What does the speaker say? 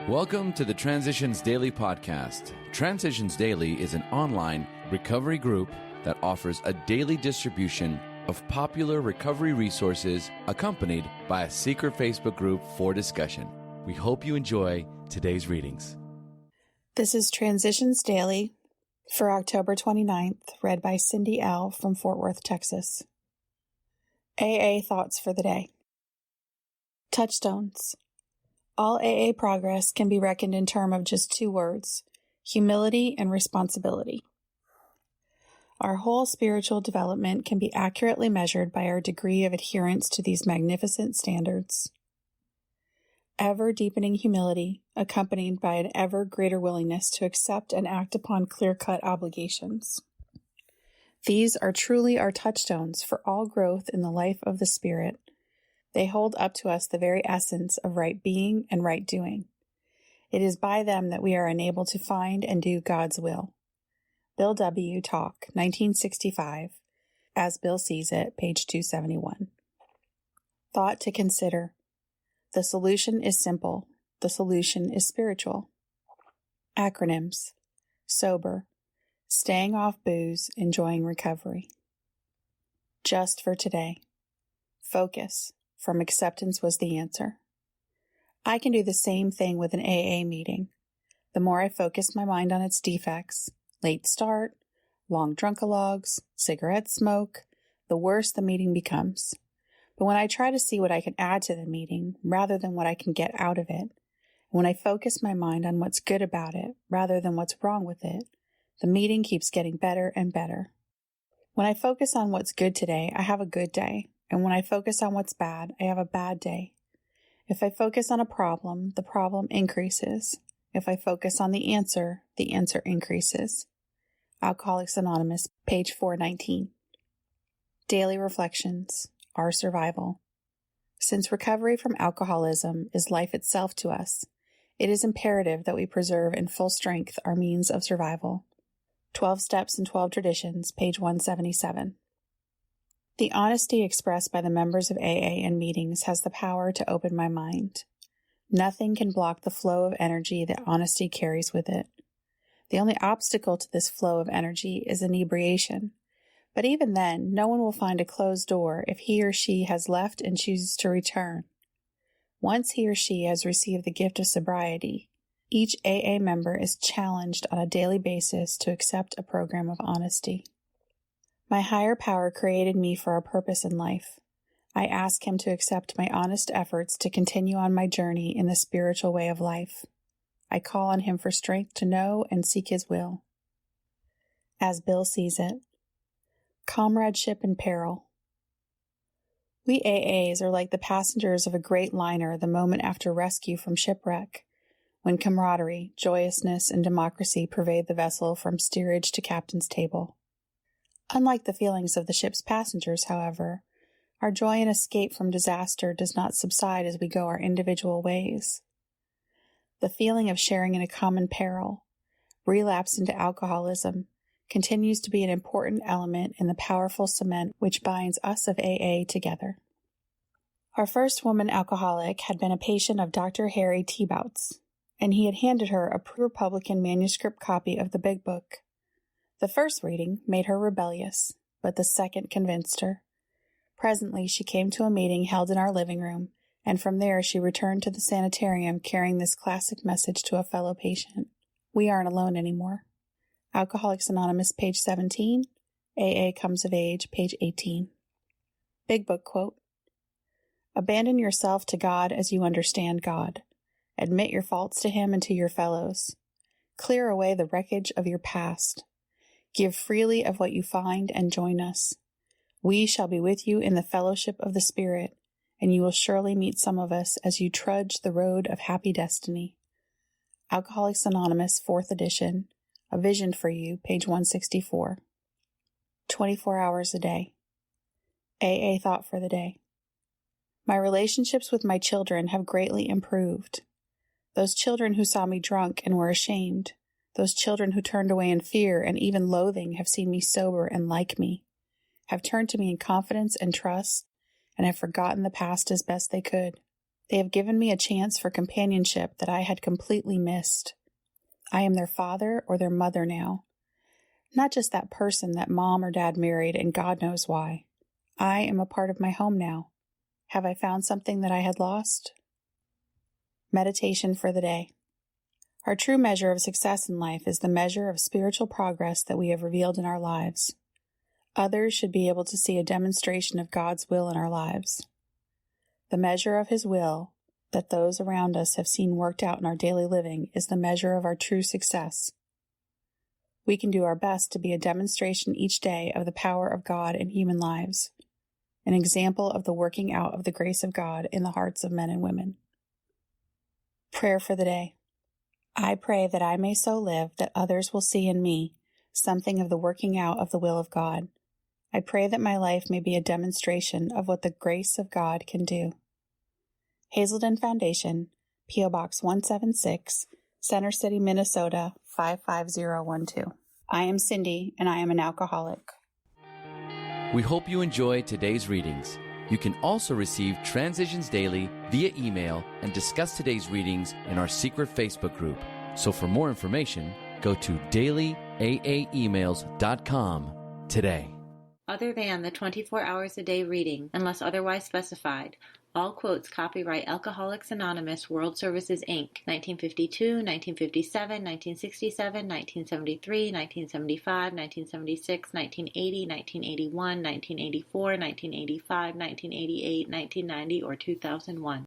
Welcome to the Transitions Daily podcast. Transitions Daily is an online recovery group that offers a daily distribution of popular recovery resources accompanied by a secret Facebook group for discussion. We hope you enjoy today's readings. This is Transitions Daily for October 29th, read by Cindy L. from Fort Worth, Texas. AA Thoughts for the Day. Touchstones. All AA progress can be reckoned in terms of just two words, humility and responsibility. Our whole spiritual development can be accurately measured by our degree of adherence to these magnificent standards. Ever-deepening humility, accompanied by an ever greater willingness to accept and act upon clear-cut obligations. These are truly our touchstones for all growth in the life of the Spirit. They hold up to us the very essence of right being and right doing. It is by them that we are enabled to find and do God's will. Bill W. Talk, 1965, As Bill Sees It, page 271. Thought to consider. The solution is simple. The solution is spiritual. Acronyms. Sober. Staying off booze, enjoying recovery. Just for today. Focus. From acceptance was the answer. I can do the same thing with an AA meeting. The more I focus my mind on its defects, late start, long drunkalogs, cigarette smoke, the worse the meeting becomes. But when I try to see what I can add to the meeting rather than what I can get out of it, when I focus my mind on what's good about it rather than what's wrong with it, the meeting keeps getting better and better. When I focus on what's good today, I have a good day. And when I focus on what's bad, I have a bad day. If I focus on a problem, the problem increases. If I focus on the answer increases. Alcoholics Anonymous, page 419. Daily Reflections, Our Survival. Since recovery from alcoholism is life itself to us, it is imperative that we preserve in full strength our means of survival. 12 Steps and 12 Traditions, page 177. The honesty expressed by the members of AA in meetings has the power to open my mind. Nothing can block the flow of energy that honesty carries with it. The only obstacle to this flow of energy is inebriation. But even then, no one will find a closed door if he or she has left and chooses to return. Once he or she has received the gift of sobriety, each AA member is challenged on a daily basis to accept a program of honesty. My higher power created me for a purpose in life. I ask him to accept my honest efforts to continue on my journey in the spiritual way of life. I call on him for strength to know and seek his will. As Bill Sees It. Comradeship in peril. We AAs are like the passengers of a great liner the moment after rescue from shipwreck, when camaraderie, joyousness, and democracy pervade the vessel from steerage to captain's table. Unlike the feelings of the ship's passengers, however, our joy in escape from disaster does not subside as we go our individual ways. The feeling of sharing in a common peril, relapse into alcoholism, continues to be an important element in the powerful cement which binds us of AA together. Our first woman alcoholic had been a patient of Dr. Harry T-Bouts, and he had handed her a pre-Republican manuscript copy of the Big Book. The first reading made her rebellious, but the second convinced her. Presently, she came to a meeting held in our living room, and from there she returned to the sanitarium carrying this classic message to a fellow patient. We aren't alone anymore. Alcoholics Anonymous, page 17. AA Comes of Age, page 18. Big Book quote. Abandon yourself to God as you understand God. Admit your faults to Him and to your fellows. Clear away the wreckage of your past. Give freely of what you find and join us. We shall be with you in the fellowship of the Spirit, and you will surely meet some of us as you trudge the road of happy destiny. Alcoholics Anonymous, 4th edition, A Vision for You, page 164. 24 hours a day. AA Thought for the Day. My relationships with my children have greatly improved. Those children who saw me drunk and were ashamed, those children who turned away in fear and even loathing have seen me sober and like me, have turned to me in confidence and trust, and have forgotten the past as best they could. They have given me a chance for companionship that I had completely missed. I am their father or their mother now. Not just that person that mom or dad married and God knows why. I am a part of my home now. Have I found something that I had lost? Meditation for the day. Our true measure of success in life is the measure of spiritual progress that we have revealed in our lives. Others should be able to see a demonstration of God's will in our lives. The measure of His will that those around us have seen worked out in our daily living is the measure of our true success. We can do our best to be a demonstration each day of the power of God in human lives, an example of the working out of the grace of God in the hearts of men and women. Prayer for the day. I pray that I may so live that others will see in me something of the working out of the will of God. I pray that my life may be a demonstration of what the grace of God can do. Hazelden Foundation, P.O. Box 176, Center City, Minnesota 55012. I am Cindy, and I am an alcoholic. We hope you enjoy today's readings. You can also receive Transitions Daily via email and discuss today's readings in our secret Facebook group. So for more information, go to dailyaaemails.com today. Other than the 24 hours a day reading, unless otherwise specified, all quotes copyright Alcoholics Anonymous World Services, Inc., 1952, 1957, 1967, 1973, 1975, 1976, 1980, 1981, 1984, 1985, 1988, 1990, or 2001.